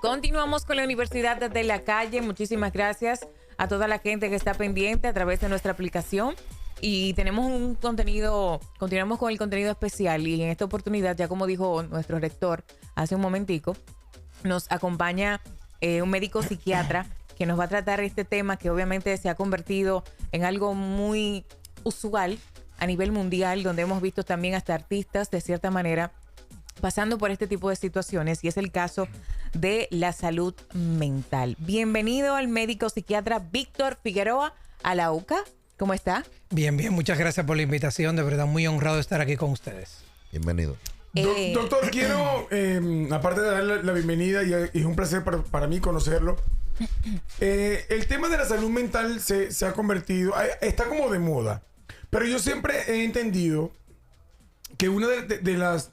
Continuamos con la Universidad de la Calle. Muchísimas gracias a toda la gente que está pendiente a través de nuestra aplicación. Y tenemos un contenido, continuamos con el contenido especial. Y en esta oportunidad, ya como dijo nuestro rector hace un momentico, nos acompaña un médico psiquiatra que nos va a tratar este tema que obviamente se ha convertido en algo muy usual a nivel mundial, donde hemos visto también hasta artistas de cierta manera pasando por este tipo de situaciones, y es el caso de la salud mental. Bienvenido al médico psiquiatra Víctor Figueroa a la UCA. ¿Cómo está? Bien, bien. Muchas gracias por la invitación. De verdad, muy honrado de estar aquí con ustedes. Bienvenido. Doctor, quiero, aparte de darle la bienvenida, y es un placer para mí conocerlo, el tema de la salud mental se ha convertido, está como de moda, pero yo siempre he entendido que una de las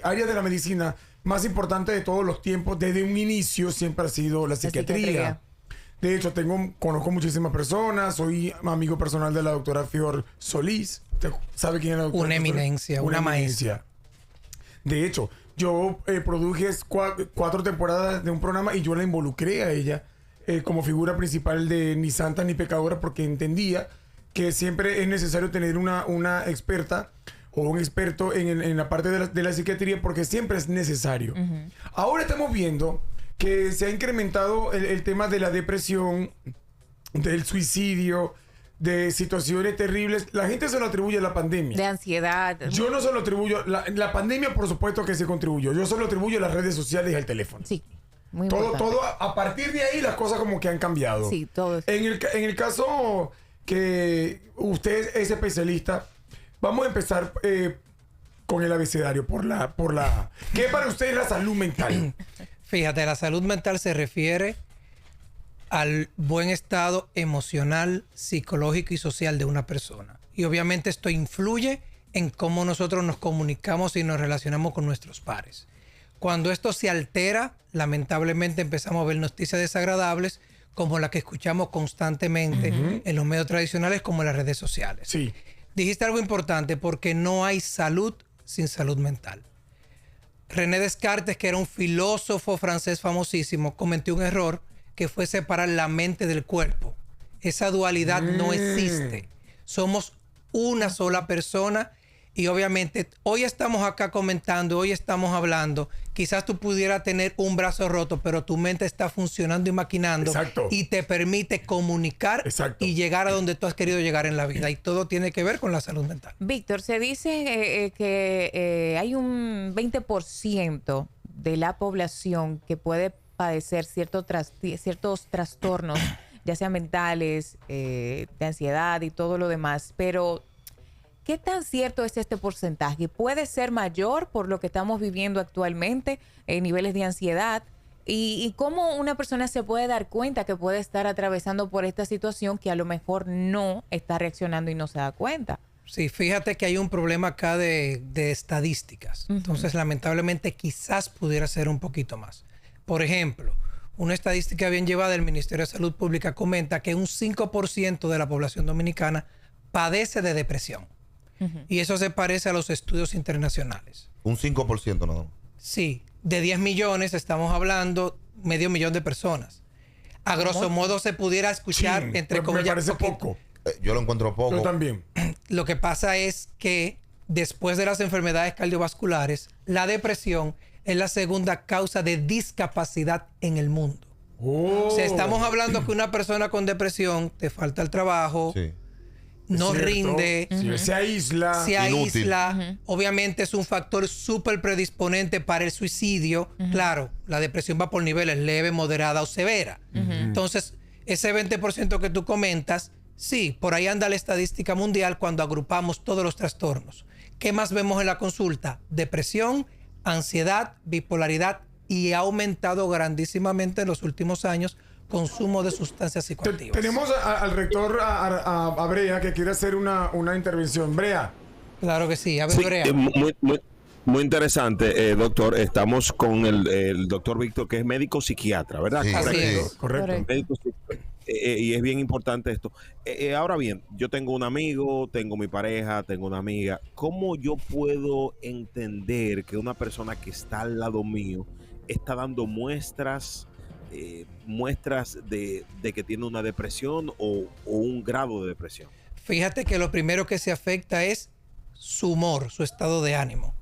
áreas de la medicina más importantes de todos los tiempos, desde un inicio, siempre ha sido la psiquiatría. De hecho, conozco muchísimas personas, soy amigo personal de la doctora Fior Solís. ¿Usted sabe quién es la doctora? Una eminencia, una maestra. De hecho, yo produje 4 temporadas de un programa y yo la involucré a ella como figura principal de Ni Santa ni Pecadora, porque entendía que siempre es necesario tener una experta o un experto en la parte de la psiquiatría, porque siempre es necesario. Ahora estamos viendo que se ha incrementado el tema de la depresión, del suicidio, de situaciones terribles. La gente se lo atribuye a la pandemia. De ansiedad. Yo no se lo atribuyo. La pandemia, por supuesto que se contribuyó. Yo se lo atribuyo a las redes sociales y al teléfono. Sí, muy importante. Todo a partir de ahí las cosas como que han cambiado. Sí, todo eso. En el caso que usted es especialista, vamos a empezar con el abecedario ¿Qué para usted es la salud mental? Fíjate, la salud mental se refiere al buen estado emocional, psicológico y social de una persona. Y obviamente esto influye en cómo nosotros nos comunicamos y nos relacionamos con nuestros pares. Cuando esto se altera, lamentablemente empezamos a ver noticias desagradables como la que escuchamos constantemente en los medios tradicionales, como en las redes sociales. Sí. Dijiste algo importante, porque no hay salud sin salud mental. René Descartes, que era un filósofo francés famosísimo, cometió un error que fue separar la mente del cuerpo. Esa dualidad no existe. Somos una sola persona, y obviamente hoy estamos acá comentando, hoy estamos hablando. Quizás tú pudieras tener un brazo roto, pero tu mente está funcionando y maquinando. Exacto. Y te permite comunicar. Exacto. Y llegar a donde tú has querido llegar en la vida. Y todo tiene que ver con la salud mental. Víctor, se dice que hay un 20% de la población que puede padecer ciertos trastornos, ya sean mentales, de ansiedad y todo lo demás, pero ¿qué tan cierto es este porcentaje? ¿Puede ser mayor por lo que estamos viviendo actualmente en niveles de ansiedad? ¿Y cómo una persona se puede dar cuenta que puede estar atravesando por esta situación que a lo mejor no está reaccionando y no se da cuenta? Sí, fíjate que hay un problema acá de estadísticas. Entonces, lamentablemente, quizás pudiera ser un poquito más. Por ejemplo, una estadística bien llevada del Ministerio de Salud Pública comenta que un 5% de la población dominicana padece de depresión. Y eso se parece a los estudios internacionales. Un 5%, ¿no? Sí, de 10 millones estamos hablando medio millón de personas. A grosso modo se pudiera escuchar, Sí, entre comillas, me parece poco. Yo lo encuentro poco. Yo también. Lo que pasa es que después de las enfermedades cardiovasculares, la depresión es la segunda causa de discapacidad en el mundo. O sea, estamos hablando que una persona con depresión te falta el trabajo, Sí. no rinde, Se aísla. se Inútil. aísla. Obviamente es un factor súper predisponente para el suicidio. Claro, la depresión va por niveles leve, moderada o severa. Entonces, ese 20% que tú comentas, sí, por ahí anda la estadística mundial cuando agrupamos todos los trastornos. ¿Qué más vemos en la consulta? Depresión, ansiedad, bipolaridad, y ha aumentado grandísimamente en los últimos años consumo de sustancias psicoactivas. Tenemos al rector, a Brea, que quiere hacer una intervención. Brea. Claro que sí. A ver, Sí, Brea. muy interesante, doctor. Estamos con el doctor Víctor, que es médico psiquiatra, ¿verdad? Sí, Así es. Correcto. Médico psiquiatra. y es bien importante esto. Ahora bien, yo tengo un amigo, tengo mi pareja, tengo una amiga. ¿Cómo yo puedo entender que una persona que está al lado mío está dando muestras de que tiene una depresión o un grado de depresión? Fíjate que lo primero que se afecta es su humor, su estado de ánimo.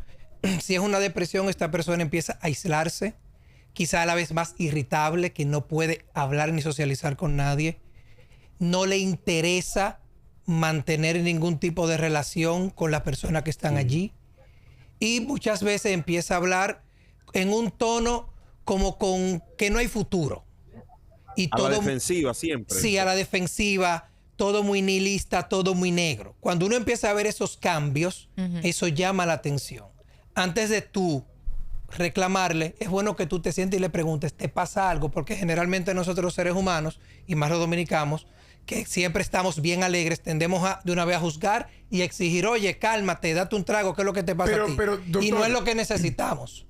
Si es una depresión, esta persona empieza a aislarse, quizá a la vez más irritable, que no puede hablar ni socializar con nadie. No le interesa mantener ningún tipo de relación con las personas que están allí. Y muchas veces empieza a hablar en un tono como con que no hay futuro. Y A la defensiva siempre. Sí, a la defensiva, todo muy nihilista, todo muy negro. Cuando uno empieza a ver esos cambios, eso llama la atención. Antes de tú reclamarle, es bueno que tú te sientes y le preguntes, ¿te pasa algo? Porque generalmente nosotros los seres humanos, y más los dominicanos, que siempre estamos bien alegres, tendemos de una vez a juzgar y exigir, oye, cálmate, date un trago, ¿qué es lo que te pasa a ti? Doctor, y no es lo que necesitamos.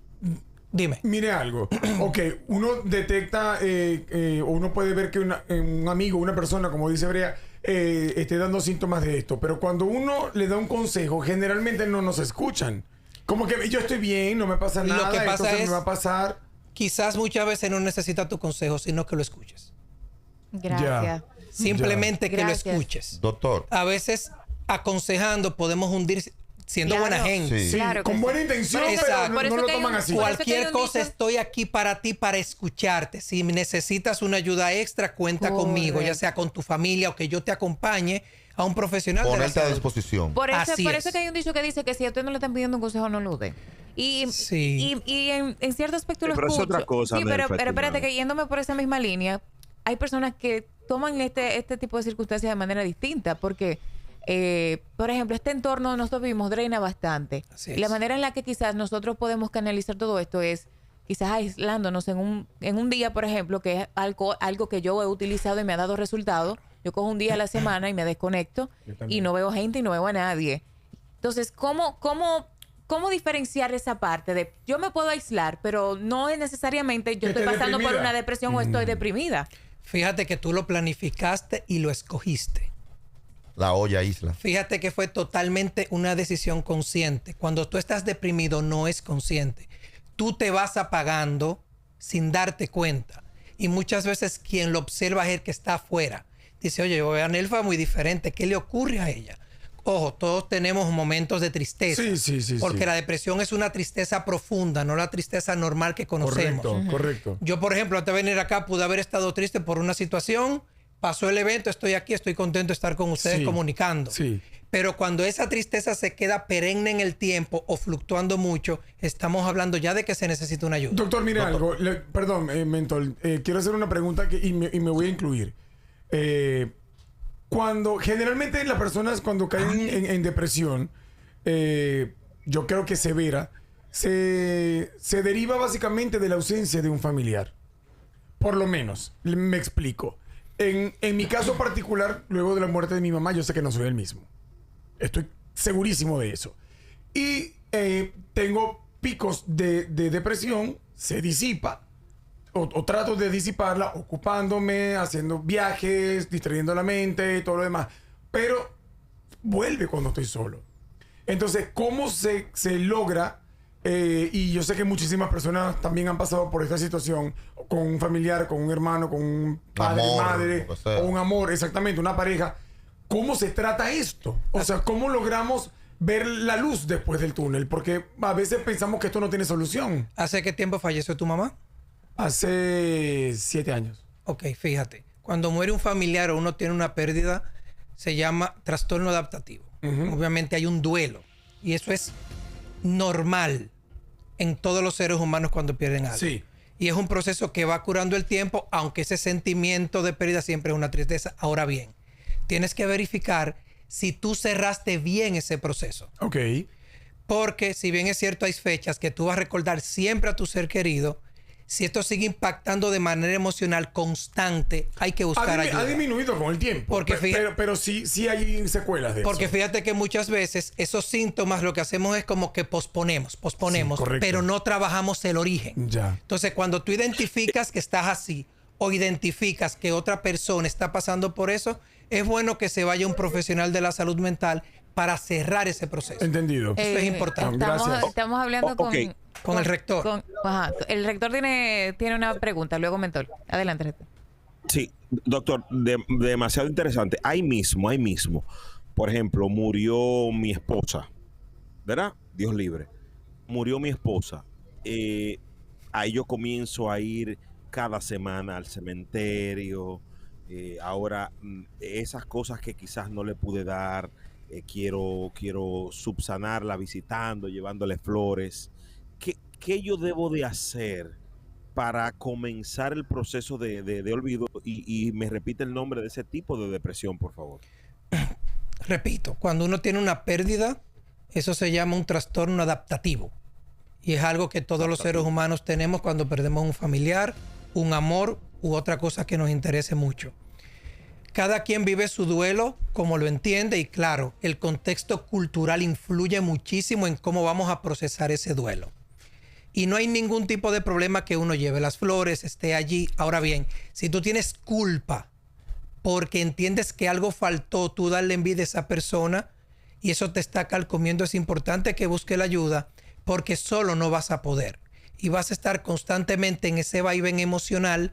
Dime. Mire algo. Ok, uno detecta o uno puede ver que un amigo, una persona, como dice Brea, esté dando síntomas de esto. Pero cuando uno le da un consejo, generalmente no nos escuchan. Como que yo estoy bien, no me pasa nada, Lo que pasa me va a pasar. Quizás muchas veces no necesita tu consejo, sino que lo escuches. Gracias. Simplemente que Gracias. lo escuches. Doctor. A veces aconsejando podemos hundir siendo Claro. buena gente. Sí. Claro que Con sí. buena intención, Por eso- pero por no eso lo que hay toman un- así. por eso que hay Cualquier un cosa dicho- estoy aquí para ti, para escucharte. Si necesitas una ayuda extra, cuenta conmigo, ya Correcto. sea con tu familia o que yo te acompañe a un profesional de la Ponerte a salud. disposición. Por eso Así es. que hay un dicho que dice que si a usted no le están pidiendo un consejo, no lo dé. Y, Sí. y en cierto aspecto Sí, lo pero es escucho. otra cosa, Sí, pero Melfa, espérate, estimado. que yéndome por esa misma línea, hay personas que toman este tipo de circunstancias de manera distinta, porque, por ejemplo, este entorno nosotros vivimos drena bastante. Así Y la es. manera en la que quizás nosotros podemos canalizar todo esto es quizás aislándonos en un día, por ejemplo, que es algo que yo he utilizado y me ha dado resultado. Yo cojo un día a la semana y me desconecto y no veo gente y no veo a nadie. Entonces, ¿cómo diferenciar esa parte de yo me puedo aislar, pero no es necesariamente yo Que estoy esté pasando por deprimida. una depresión o estoy deprimida? Fíjate que tú lo planificaste y lo escogiste. La olla isla. Fíjate que fue totalmente una decisión consciente. Cuando tú estás deprimido no es consciente. Tú te vas apagando sin darte cuenta. Y muchas veces quien lo observa es el que está afuera. Dice, oye, yo veo a Nelfa muy diferente. ¿Qué le ocurre a ella? Ojo, todos tenemos momentos de tristeza. Sí. Porque la depresión es una tristeza profunda, no la tristeza normal que conocemos. Correcto. Yo, por ejemplo, antes de venir acá pude haber estado triste por una situación. Pasó el evento, estoy aquí, estoy contento de estar con ustedes Sí, comunicando. sí. Pero cuando esa tristeza se queda perenne en el tiempo o fluctuando mucho, estamos hablando ya de que se necesita una ayuda. Doctor, mire algo. Perdón, Mentol. Quiero hacer una pregunta y me voy a incluir. Cuando generalmente las personas cuando caen en depresión, yo creo que severa, se deriva básicamente de la ausencia de un familiar. Por lo menos, me explico. En mi caso particular, luego de la muerte de mi mamá, yo sé que no soy el mismo. Estoy segurísimo de eso. Y tengo picos de depresión, se disipa, o trato de disiparla ocupándome, haciendo viajes, distrayendo la mente y todo lo demás. Pero vuelve cuando estoy solo. Entonces, ¿cómo se logra? Y yo sé que muchísimas personas también han pasado por esta situación con un familiar, con un hermano, con un padre, Amor, madre, lo que sea. o un amor, exactamente, una pareja. ¿Cómo se trata esto? O sea, ¿cómo logramos ver la luz después del túnel? Porque a veces pensamos que esto no tiene solución. ¿Hace qué tiempo falleció tu mamá? Hace 7 años. Ok, fíjate. Cuando muere un familiar o uno tiene una pérdida, se llama trastorno adaptativo. Obviamente hay un duelo. Y eso es normal en todos los seres humanos cuando pierden algo. Sí. Y es un proceso que va curando el tiempo, aunque ese sentimiento de pérdida siempre es una tristeza. Ahora bien, tienes que verificar si tú cerraste bien ese proceso. Ok. Porque si bien es cierto hay fechas que tú vas a recordar siempre a tu ser querido, si esto sigue impactando de manera emocional constante, hay que buscar ayuda. Ha disminuido con el tiempo. Porque pero sí hay secuelas de Porque eso. fíjate que muchas veces esos síntomas lo que hacemos es como que posponemos, Sí, correcto. pero no trabajamos el origen. Ya. Entonces, cuando tú identificas que estás así o identificas que otra persona está pasando por eso, es bueno que se vaya un profesional de la salud mental para cerrar ese proceso. Entendido. Eso es importante. Gracias. Estamos hablando Ok. Con el rector. Ajá, el rector tiene una pregunta, luego mentor. Adelante, rector. Sí, doctor, demasiado interesante. Ahí mismo, por ejemplo, murió mi esposa, ¿verdad? Dios libre. Murió mi esposa. Ahí yo comienzo a ir cada semana al cementerio. Ahora, esas cosas que quizás no le pude dar, quiero subsanarla visitando, llevándole flores. ¿Qué yo debo de hacer para comenzar el proceso de olvido? Y me repite el nombre de ese tipo de depresión, por favor. Repito, cuando uno tiene una pérdida, eso se llama un trastorno adaptativo. Y es algo que todos los seres humanos tenemos cuando perdemos un familiar, un amor u otra cosa que nos interese mucho. Cada quien vive su duelo como lo entiende y claro, el contexto cultural influye muchísimo en cómo vamos a procesar ese duelo. Y no hay ningún tipo de problema que uno lleve las flores, esté allí. Ahora bien, si tú tienes culpa porque entiendes que algo faltó, tú darle envidia a esa persona y eso te está carcomiendo, es importante que busque la ayuda porque solo no vas a poder. Y vas a estar constantemente en ese vaivén emocional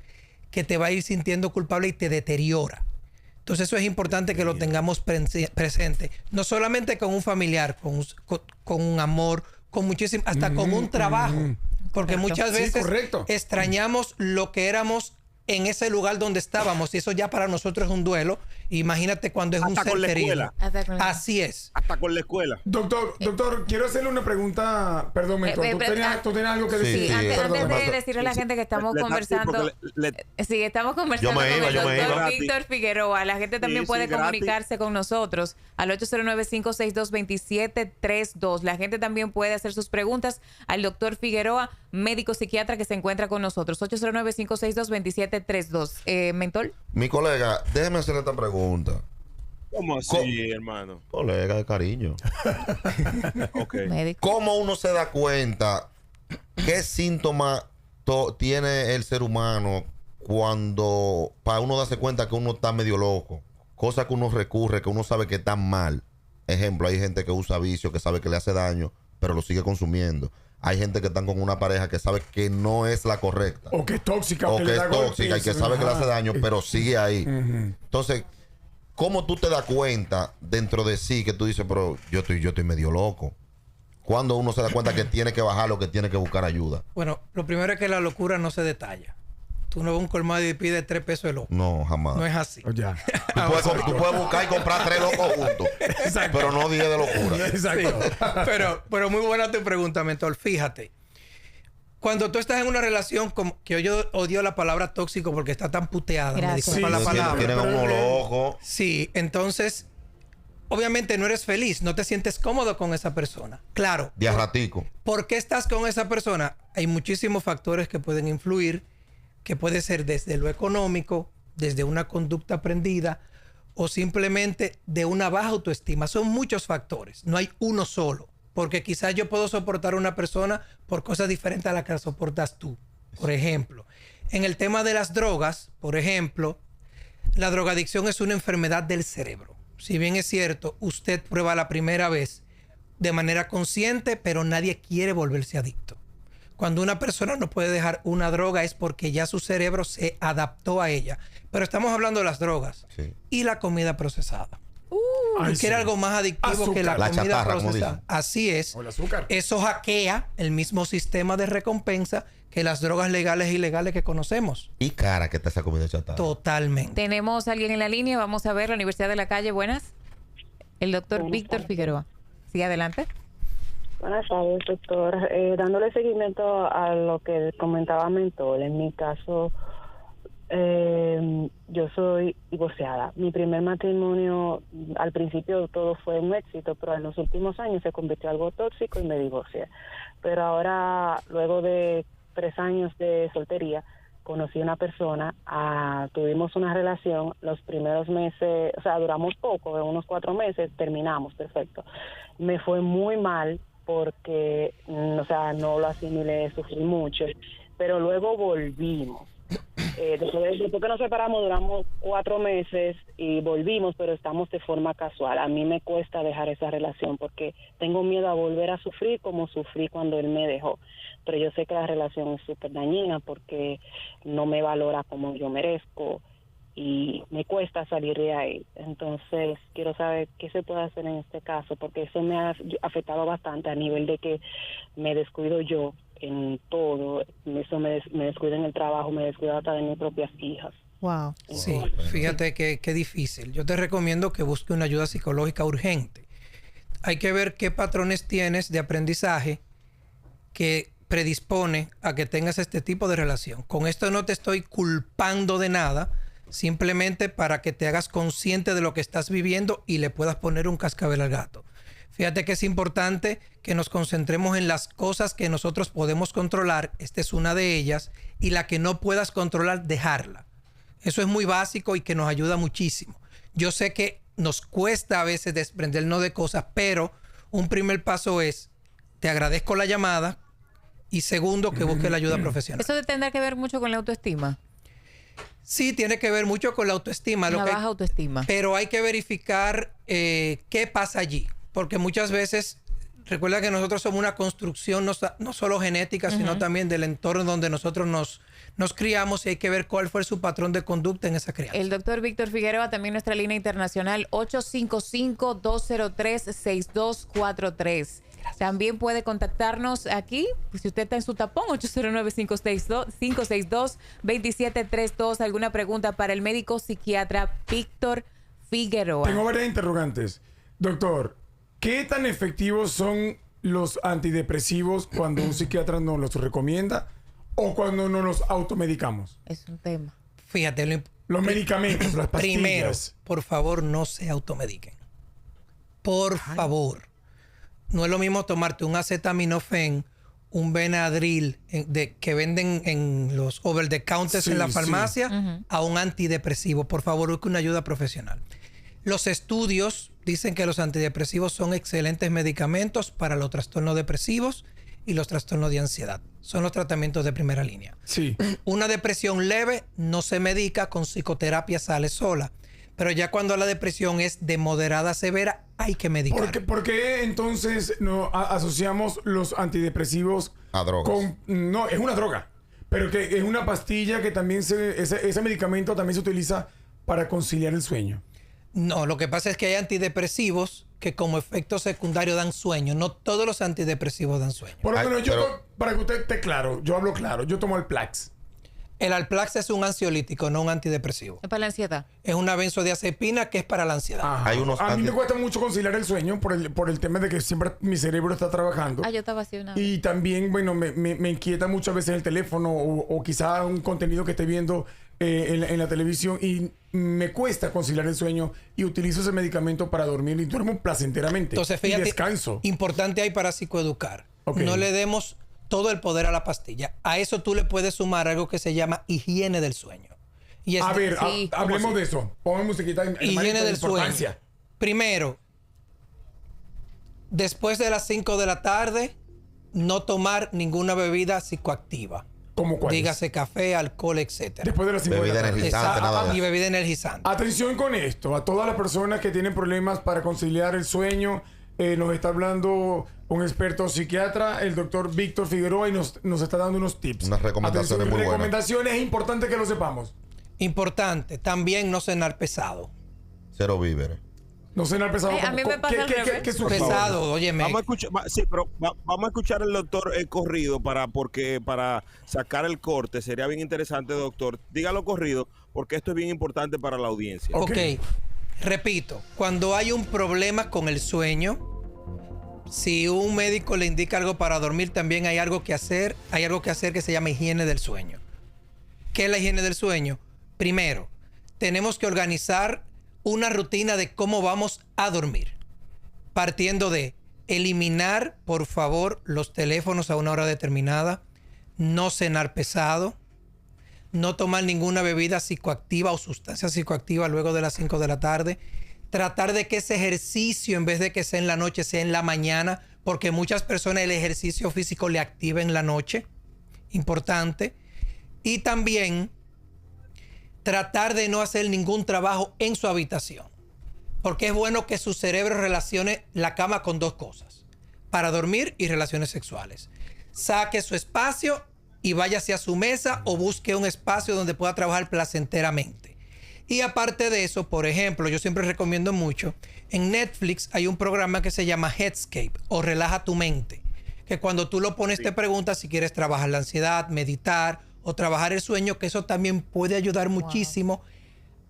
que te va a ir sintiendo culpable y te deteriora. Entonces eso es importante que lo tengamos presente. No solamente con un familiar, con un amor, con muchísimo, hasta con un trabajo. Porque muchas veces extrañamos lo que éramos en ese lugar donde estábamos y eso ya para nosotros es un duelo. Imagínate cuando es un ser querido. Así es. Hasta con la escuela. Doctor, quiero hacerle una pregunta. Perdón, mentor. ¿Tú tenías algo que decir? Sí, antes de decirle a la gente que estamos conversando. Sí, estamos conversando con el doctor Víctor Figueroa. La gente también puede comunicarse con nosotros al 809-562-2732. La gente también puede hacer sus preguntas al doctor Figueroa, médico psiquiatra que se encuentra con nosotros. 809-562-2732. Mentor. Mi colega, déjeme hacerle esta pregunta. ¿Cómo así, hermano? Colega de cariño. Okay. ¿Cómo uno se da cuenta qué síntoma tiene el ser humano cuando para uno darse cuenta que uno está medio loco? Cosa que uno recurre, que uno sabe que está mal. Ejemplo, hay gente que usa vicio, que sabe que le hace daño, pero lo sigue consumiendo. Hay gente que están con una pareja que sabe que no es la correcta. O que es tóxica. O que es tóxica y que sabe que le hace daño, pero sigue ahí. Entonces, ¿cómo tú te das cuenta dentro de sí que tú dices, pero yo estoy medio loco? ¿Cuándo uno se da cuenta que tiene que bajar o que tiene que buscar ayuda? Bueno, lo primero es que la locura no se detalla. Tú no vas a un colmado y pides 3 pesos de loco. No, jamás. No es así. Ya. Tú puedes buscar y comprar 3 locos juntos. Exacto. Pero no 10 de locura. Exacto. Sí. Pero muy buena tu pregunta, mentor. Fíjate. Cuando tú estás en una relación, que yo odio la palabra tóxico porque está tan puteada. Gracias. Me disculpa la palabra. Tienen a uno loco. Sí, entonces, obviamente no eres feliz, no te sientes cómodo con esa persona. Claro. De a ratico. ¿Por qué estás con esa persona? Hay muchísimos factores que pueden influir, que puede ser desde lo económico, desde una conducta aprendida o simplemente de una baja autoestima. Son muchos factores, no hay uno solo. Porque quizás yo puedo soportar a una persona por cosas diferentes a las que la soportas tú. Por ejemplo, en el tema de las drogas, por ejemplo, la drogadicción es una enfermedad del cerebro. Si bien es cierto, usted prueba la primera vez de manera consciente, pero nadie quiere volverse adicto. Cuando una persona no puede dejar una droga es porque ya su cerebro se adaptó a ella. Pero estamos hablando de las drogas y la comida procesada. Que era algo más adictivo que la comida chatarra, procesada. Así es. O el azúcar. Eso hackea el mismo sistema de recompensa que las drogas legales e ilegales que conocemos. Y cara que está esa comida chatarra. Totalmente. Tenemos a alguien en la línea. Vamos a ver la Universidad de la Calle. Buenas. El doctor Víctor Figueroa. Sí, adelante. Buenas tardes, doctor. Dándole seguimiento a lo que comentaba Mentor, en mi caso, yo soy divorciada. Mi primer matrimonio, al principio todo fue un éxito, pero en los últimos años se convirtió en algo tóxico y me divorcié. Pero ahora, luego de 3 años de soltería, conocí a una persona, tuvimos una relación, los primeros meses, o sea, duramos poco, de unos 4 meses, terminamos, perfecto. Me fue muy mal porque, o sea, no lo asimilé, sufrí mucho, pero luego volvimos. Después que nos separamos duramos 4 meses y volvimos, pero estamos de forma casual. A mí me cuesta dejar esa relación porque tengo miedo a volver a sufrir como sufrí cuando él me dejó. Pero yo sé que la relación es súper dañina porque no me valora como yo merezco y me cuesta salir de ahí. Entonces quiero saber qué se puede hacer en este caso, porque eso me ha afectado bastante a nivel de que me descuido yo en todo. Eso me descuido en el trabajo, me descuido hasta de mis propias hijas. Wow. Sí, fíjate que difícil. Yo te recomiendo que busque una ayuda psicológica urgente. Hay que ver qué patrones tienes de aprendizaje que predispone a que tengas este tipo de relación. Con esto no te estoy culpando de nada, simplemente para que te hagas consciente de lo que estás viviendo y le puedas poner un cascabel al gato. Fíjate que es importante que nos concentremos en las cosas que nosotros podemos controlar. Esta es una de ellas. Y la que no puedas controlar, dejarla. Eso es muy básico y que nos ayuda muchísimo. Yo sé que nos cuesta a veces desprendernos de cosas, pero un primer paso es, te agradezco la llamada, y segundo, que busque la ayuda profesional. ¿Eso tendrá que ver mucho con la autoestima? Sí, tiene que ver mucho con la autoestima. Una baja autoestima. Pero hay que verificar qué pasa allí. Porque muchas veces, recuerda que nosotros somos una construcción no solo genética, sino también del entorno donde nosotros nos criamos, y hay que ver cuál fue su patrón de conducta en esa crianza. El doctor Víctor Figueroa, también nuestra línea internacional, 855-203-6243. También puede contactarnos aquí, pues, si usted está en su tapón, 809-562-2732. ¿Alguna pregunta para el médico psiquiatra Víctor Figueroa? Tengo varias interrogantes. Doctor, ¿qué tan efectivos son los antidepresivos cuando un psiquiatra nos los recomienda o cuando no los automedicamos? Es un tema. Fíjate, Los medicamentos, las pastillas. primero, por favor, no se automediquen. Por favor. No es lo mismo tomarte un acetaminofén, un Benadryl que venden en los over the counters en la farmacia, a un antidepresivo. Por favor, busque una ayuda profesional. Los estudios dicen que los antidepresivos son excelentes medicamentos para los trastornos depresivos y los trastornos de ansiedad. Son los tratamientos de primera línea. Sí. Una depresión leve no se medica, con psicoterapia sale sola. Pero ya cuando la depresión es de moderada a severa, hay que medicar. ¿Por qué entonces no asociamos los antidepresivos a drogas? No, es una droga, pero que es una pastilla que también ese medicamento también se utiliza para conciliar el sueño. No, lo que pasa es que hay antidepresivos que como efecto secundario dan sueño. No todos los antidepresivos dan sueño. Por lo menos para que usted esté claro, yo hablo claro, yo tomo el Plax. El Alplax es un ansiolítico, no un antidepresivo. ¿Es para la ansiedad? Es una benzodiazepina que es para la ansiedad. Ajá. Hay unos a mí me cuesta mucho conciliar el sueño por el tema de que siempre mi cerebro está trabajando. Yo estaba así una... Y también, bueno, me inquieta muchas veces el teléfono o quizá un contenido que esté viendo en la televisión y me cuesta conciliar el sueño y utilizo ese medicamento para dormir y duermo placenteramente. Entonces, fíjate, y descanso. Importante hay para psicoeducar. Okay. No le demos todo el poder a la pastilla. A eso tú le puedes sumar algo que se llama higiene del sueño. Y A ver, hablemos de eso. Ponme musiquita en higiene del sueño. importancia. Primero, después de las 5 de la tarde, no tomar ninguna bebida psicoactiva. ¿Cómo cuál? Dígase café, alcohol, etc. Después de las 5 de la Bebida tarde. energizante, nada de Y eso. bebida energizante. Atención con esto. A todas las personas que tienen problemas para conciliar el sueño, nos está hablando un experto psiquiatra, el doctor Víctor Figueroa, y nos está dando unos tips. Unas recomendaciones muy buenas. Recomendaciones, es importante que lo sepamos. Importante, también no cenar pesado. Cero víveres. No cenar pesado. A mí me pasa al revés. ¿Qué sugiere? Pesado, óyeme. Vamos a escuchar, vamos a escuchar el doctor corrido para sacar el corte. Sería bien interesante, doctor. Dígalo corrido, porque esto es bien importante para la audiencia. Ok. Ok, repito, cuando hay un problema con el sueño, si un médico le indica algo para dormir, también hay algo que hacer. Hay algo que hacer que se llama higiene del sueño. ¿Qué es la higiene del sueño? Primero, tenemos que organizar una rutina de cómo vamos a dormir. Partiendo de eliminar, por favor, los teléfonos a una hora determinada, no cenar pesado, no tomar ninguna bebida psicoactiva o sustancia psicoactiva luego de las 5 de la tarde. Tratar de que ese ejercicio, en vez de que sea en la noche, sea en la mañana, porque muchas personas el ejercicio físico le activa en la noche. Importante. Y también tratar de no hacer ningún trabajo en su habitación. Porque es bueno que su cerebro relacione la cama con dos cosas: para dormir y relaciones sexuales. Saque su espacio y vaya hacia su mesa o busque un espacio donde pueda trabajar placenteramente. Y aparte de eso, por ejemplo, yo siempre recomiendo mucho, en Netflix hay un programa que se llama Headscape o Relaja tu mente, que cuando tú lo pones te preguntas si quieres trabajar la ansiedad, meditar o trabajar el sueño, que eso también puede ayudar muchísimo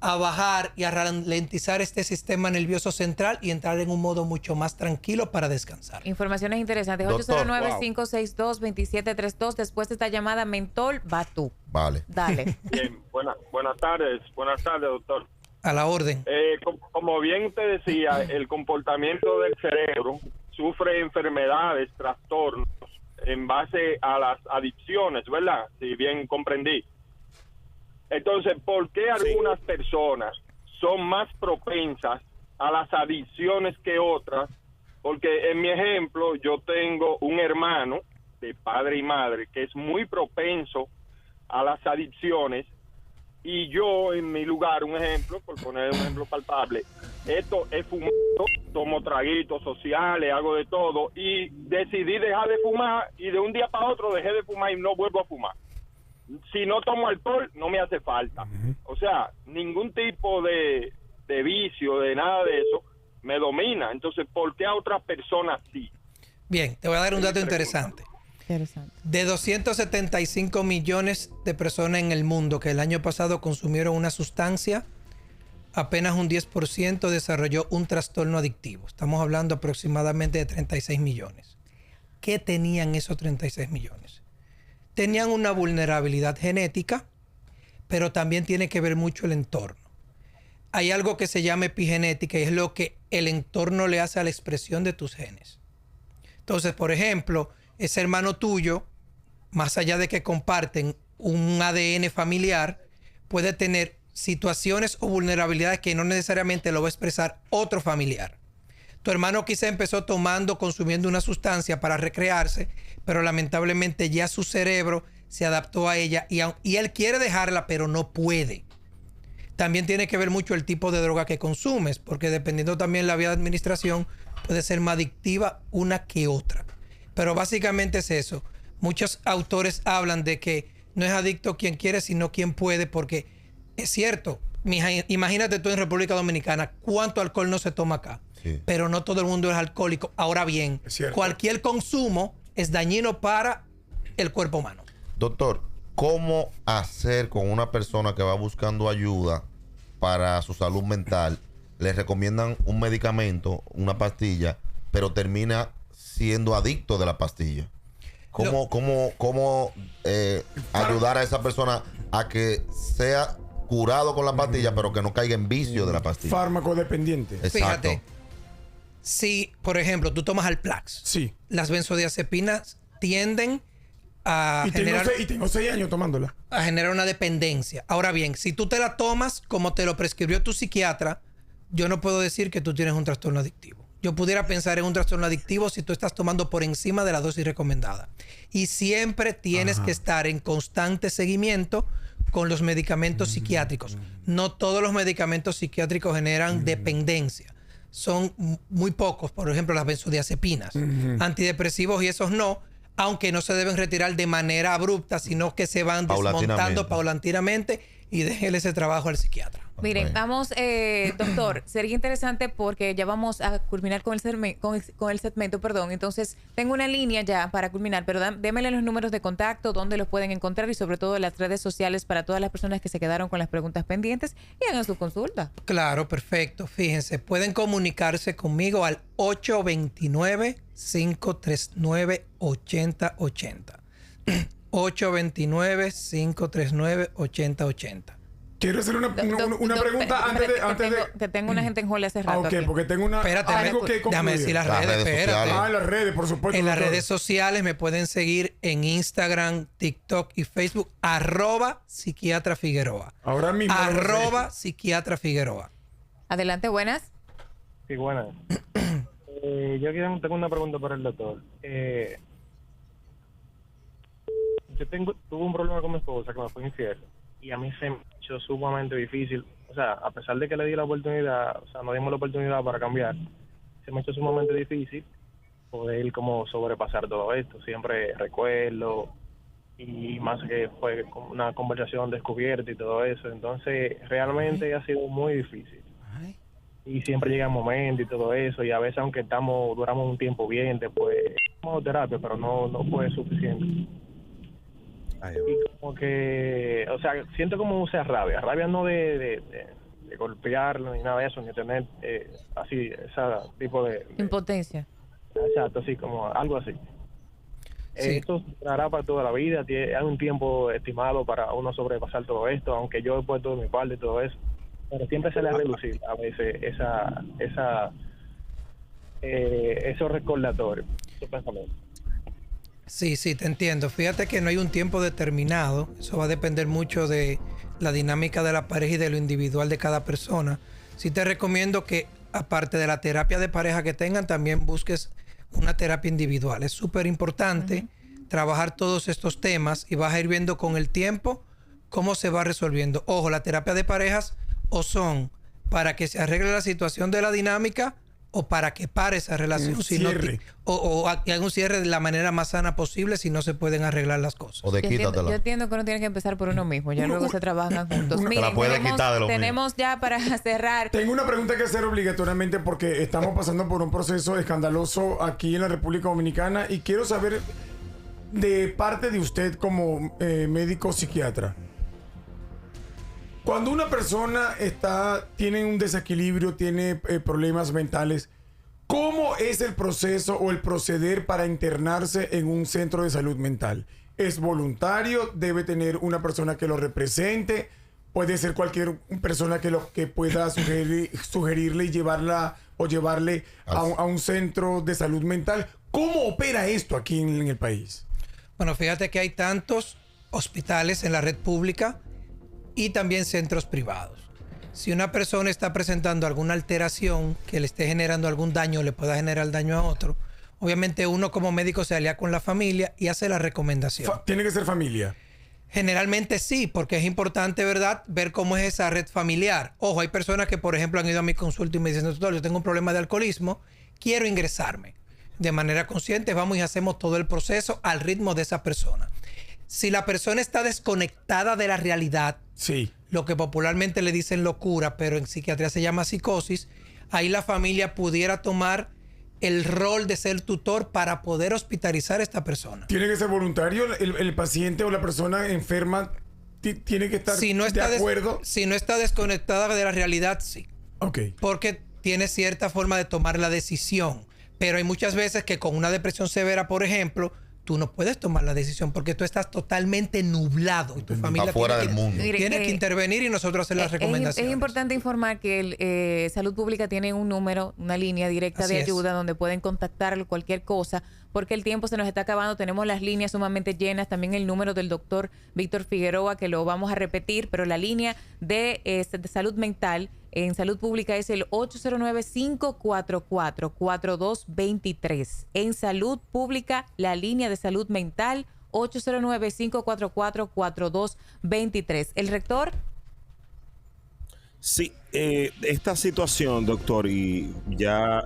a bajar y a ralentizar este sistema nervioso central y entrar en un modo mucho más tranquilo para descansar. Informaciones interesantes. Doctor, 809-562-2732. Después de esta llamada, Mentol, va tú. Vale. Dale. Bien, buenas tardes, doctor. A la orden. Como bien usted decía, el comportamiento del cerebro sufre enfermedades, trastornos en base a las adicciones, ¿verdad? Si bien comprendí. Entonces, ¿por qué algunas personas son más propensas a las adicciones que otras? Porque en mi ejemplo, yo tengo un hermano de padre y madre que es muy propenso a las adicciones, y yo en mi lugar, un ejemplo, por poner un ejemplo palpable, esto he fumado, tomo traguitos sociales, hago de todo, y decidí dejar de fumar, y de un día para otro dejé de fumar y no vuelvo a fumar. Si no tomo alcohol, no me hace falta. O sea, ningún tipo de vicio, de nada de eso, me domina. Entonces, ¿por qué a otras personas sí? Bien, te voy a dar un dato interesante. De 275 millones de personas en el mundo que el año pasado consumieron una sustancia, apenas un 10% desarrolló un trastorno adictivo. Estamos hablando aproximadamente de 36 millones. ¿Qué tenían esos 36 millones? Tenían una vulnerabilidad genética, pero también tiene que ver mucho el entorno. Hay algo que se llama epigenética y es lo que el entorno le hace a la expresión de tus genes. Entonces, por ejemplo, ese hermano tuyo, más allá de que comparten un ADN familiar, puede tener situaciones o vulnerabilidades que no necesariamente lo va a expresar otro familiar. Tu hermano quizá empezó tomando, consumiendo una sustancia para recrearse, pero lamentablemente ya su cerebro se adaptó a ella y él quiere dejarla, pero no puede. También tiene que ver mucho el tipo de droga que consumes, porque dependiendo también la vía de administración, puede ser más adictiva una que otra. Pero básicamente es eso. Muchos autores hablan de que no es adicto quien quiere, sino quien puede, porque es cierto. Imagínate tú en República Dominicana, ¿cuánto alcohol no se toma acá? Sí. Pero no todo el mundo es alcohólico. Ahora bien, cualquier consumo es dañino para el cuerpo humano. Doctor, ¿cómo hacer con una persona que va buscando ayuda para su salud mental? Le recomiendan un medicamento, una pastilla, pero termina siendo adicto de la pastilla. ¿Cómo ayudar a esa persona a que sea curado con la pastilla, pero que no caiga en vicio de la pastilla? Fármaco dependiente. Exacto. Fíjate, si, por ejemplo, tú tomas Alplax, sí, las benzodiazepinas tienden a generar... Y tengo 6 años tomándola. A generar una dependencia. Ahora bien, si tú te la tomas como te lo prescribió tu psiquiatra, yo no puedo decir que tú tienes un trastorno adictivo. Yo pudiera pensar en un trastorno adictivo si tú estás tomando por encima de la dosis recomendada. Y siempre tienes que estar en constante seguimiento con los medicamentos psiquiátricos. No todos los medicamentos psiquiátricos generan dependencia. Son muy pocos, por ejemplo, las benzodiazepinas. Antidepresivos y esos no, aunque no se deben retirar de manera abrupta, sino que se van desmontando paulatinamente y déjele ese trabajo al psiquiatra. Miren, vamos, doctor, sería interesante porque ya vamos a culminar con el segmento, perdón. Entonces, tengo una línea ya para culminar, pero démele los números de contacto, dónde los pueden encontrar y sobre todo las redes sociales para todas las personas que se quedaron con las preguntas pendientes y hagan su consulta. Claro, perfecto. Fíjense, pueden comunicarse conmigo al 829-539-8080. 829-539-8080. Quiero hacer una pregunta antes de... Que tengo una gente en Jole hace rato. Ok, aquí. Porque tengo una... Espérate, algo que concluir. Déjame decir las redes, espérate. Las redes, por supuesto. En las redes sociales me pueden seguir en Instagram, TikTok y Facebook, @psiquiatra Figueroa. Ahora mismo. @psiquiatra Figueroa. Adelante, buenas. Sí, buenas. Yo tengo una pregunta para el doctor. Tuve un problema con mi esposa que me fue infiel. y a mí se me ha hecho sumamente difícil. O sea, a pesar de que le di la oportunidad, o sea, no dimos la oportunidad para cambiar, se me ha hecho sumamente difícil poder como sobrepasar todo esto. Siempre recuerdo, y más que fue como una conversación descubierta y todo eso. Entonces, realmente ha sido muy difícil. Y siempre llega un momento y todo eso, y a veces aunque duramos un tiempo bien, después tomamos terapia, pero no fue suficiente. Y como que, o sea, siento como rabia no de golpearlo ni nada de eso, ni tener así, ese tipo de Impotencia. Exacto, así como algo así. Sí. Esto durará para toda la vida, hay un tiempo estimado para uno sobrepasar todo esto, aunque yo he puesto de mi parte y todo eso, pero siempre se le ha reducido a veces esos recordatorios, esos pensamientos. Sí, te entiendo. Fíjate que no hay un tiempo determinado. Eso va a depender mucho de la dinámica de la pareja y de lo individual de cada persona. Sí te recomiendo que, aparte de la terapia de pareja que tengan, también busques una terapia individual. Es súper importante trabajar todos estos temas y vas a ir viendo con el tiempo cómo se va resolviendo. Ojo, la terapia de parejas o son para que se arregle la situación de la dinámica o para que pare esa relación. Si no, o que haga un cierre de la manera más sana posible si no se pueden arreglar las cosas. O de quítatela. Yo entiendo que uno tiene que empezar por uno mismo. Ya luego se trabajan juntos. Te la puedes quitar de lo mío. Tenemos ya para cerrar. Tengo una pregunta que hacer obligatoriamente porque estamos pasando por un proceso escandaloso aquí en la República Dominicana y quiero saber de parte de usted como médico psiquiatra. Cuando una persona tiene un desequilibrio, tiene problemas mentales, ¿cómo es el proceso o el proceder para internarse en un centro de salud mental? ¿Es voluntario? ¿Debe tener una persona que lo represente? ¿Puede ser cualquier persona que pueda sugerirle y llevarla o llevarle a un centro de salud mental? ¿Cómo opera esto aquí en el país? Bueno, fíjate que hay tantos hospitales en la red pública y también centros privados. Si una persona está presentando alguna alteración que le esté generando algún daño o le pueda generar daño a otro, obviamente uno como médico se alía con la familia y hace la recomendación. ¿Tiene que ser familia? Generalmente sí, porque es importante, ¿verdad?, ver cómo es esa red familiar. Ojo, hay personas que, por ejemplo, han ido a mi consulta y me dicen, doctor, yo tengo un problema de alcoholismo, quiero ingresarme. De manera consciente vamos y hacemos todo el proceso al ritmo de esa persona. Si la persona está desconectada de la realidad, sí, lo que popularmente le dicen locura, pero en psiquiatría se llama psicosis, ahí la familia pudiera tomar el rol de ser tutor para poder hospitalizar a esta persona. ¿Tiene que ser voluntario? ¿El paciente o la persona enferma tiene que estar de acuerdo? Si no está desconectada de la realidad, sí. Ok. Porque tiene cierta forma de tomar la decisión. Pero hay muchas veces que con una depresión severa, por ejemplo, tú no puedes tomar la decisión porque tú estás totalmente nublado y tu familia fuera del mundo. Tiene que intervenir y nosotros hacer las recomendaciones. Es importante informar que Salud Pública tiene un número, una línea directa de ayuda donde pueden contactar cualquier cosa porque el tiempo se nos está acabando. Tenemos las líneas sumamente llenas. También el número del doctor Víctor Figueroa, que lo vamos a repetir, pero la línea de salud mental en Salud Pública es el 809-544-4223. En Salud Pública, la línea de salud mental, 809-544-4223. ¿El rector? Sí, esta situación, doctor, y ya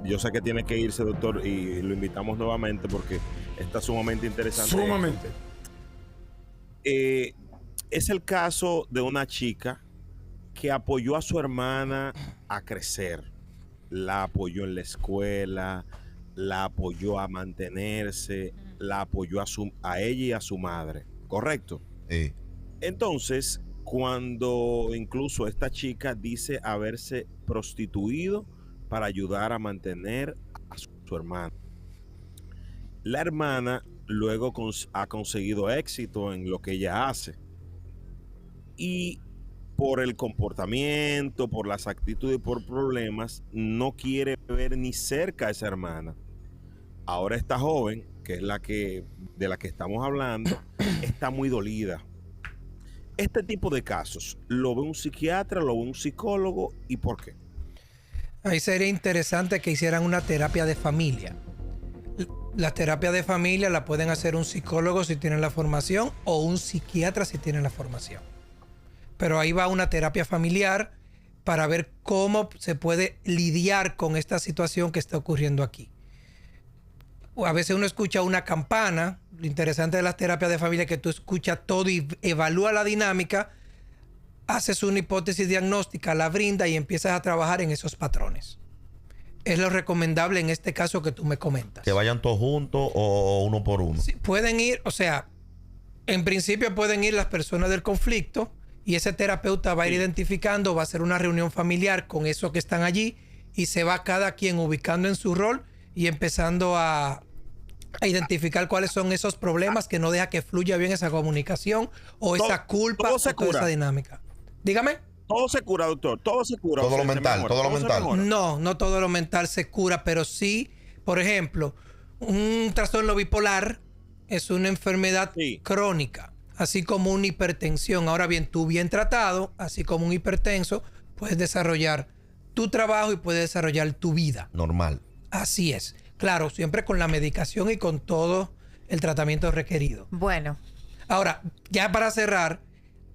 yo sé que tiene que irse, doctor, y lo invitamos nuevamente porque está sumamente interesante. Sumamente. Es el caso de una chica que apoyó a su hermana a crecer. La apoyó en la escuela, la apoyó a mantenerse, la apoyó a ella y a su madre. ¿Correcto? Sí. Entonces, cuando incluso esta chica dice haberse prostituido para ayudar a mantener a su hermana. La hermana luego ha conseguido éxito en lo que ella hace. Y por el comportamiento, por las actitudes y por problemas, no quiere ver ni cerca a esa hermana. Ahora esta joven, que es de la que estamos hablando, está muy dolida. Este tipo de casos, ¿lo ve un psiquiatra, lo ve un psicólogo y por qué? Ahí sería interesante que hicieran una terapia de familia. La terapia de familia la pueden hacer un psicólogo si tienen la formación o un psiquiatra si tienen la formación. pero ahí va una terapia familiar para ver cómo se puede lidiar con esta situación que está ocurriendo aquí. A veces uno escucha una campana. Lo interesante de las terapias de familia es que tú escuchas todo y evalúas la dinámica, haces una hipótesis diagnóstica, la brinda y empiezas a trabajar en esos patrones. Es lo recomendable en este caso que tú me comentas. ¿Que vayan todos juntos o uno por uno? Sí, pueden ir, o sea, en principio pueden ir las personas del conflicto y ese terapeuta va a ir identificando, va a hacer una reunión familiar con esos que están allí y se va cada quien ubicando en su rol y empezando a identificar cuáles son esos problemas que no deja que fluya bien esa comunicación o esa culpa o toda esa dinámica. Dígame. Todo se cura, doctor. Todo se cura. Todo lo mental, todo lo mental. No, no todo lo mental se cura, pero sí, por ejemplo, un trastorno bipolar es una enfermedad crónica, así como una hipertensión. Ahora bien, tú bien tratado, así como un hipertenso, puedes desarrollar tu trabajo y puedes desarrollar tu vida. Normal. Así es. Claro, siempre con la medicación y con todo el tratamiento requerido. Bueno. Ahora, ya para cerrar,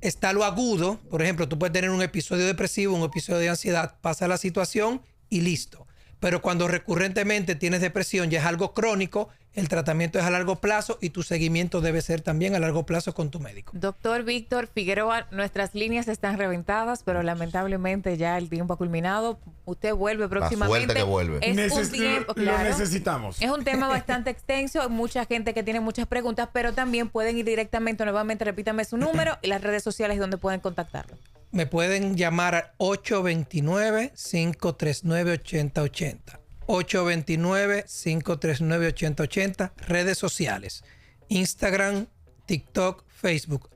está lo agudo. Por ejemplo, tú puedes tener un episodio depresivo, un episodio de ansiedad, pasa la situación y listo. Pero cuando recurrentemente tienes depresión, ya es algo crónico, el tratamiento es a largo plazo y tu seguimiento debe ser también a largo plazo con tu médico. Doctor Víctor Figueroa, nuestras líneas están reventadas, pero lamentablemente ya el tiempo ha culminado. Usted vuelve próximamente. La suerte que vuelve. Es un tiempo, claro, lo necesitamos. Es un tema bastante extenso, hay mucha gente que tiene muchas preguntas, pero también pueden ir directamente, nuevamente repítame su número y las redes sociales donde pueden contactarlo. Me pueden llamar al 829-539-8080. 829-539-8080. Redes sociales. Instagram, TikTok, Facebook.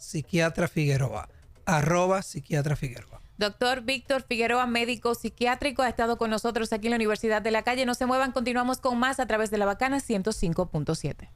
@psiquiatra Figueroa. @psiquiatra Figueroa. Doctor Víctor Figueroa, médico psiquiátrico, ha estado con nosotros aquí en la Universidad de la Calle. No se muevan, continuamos con más a través de La Bacana 105.7.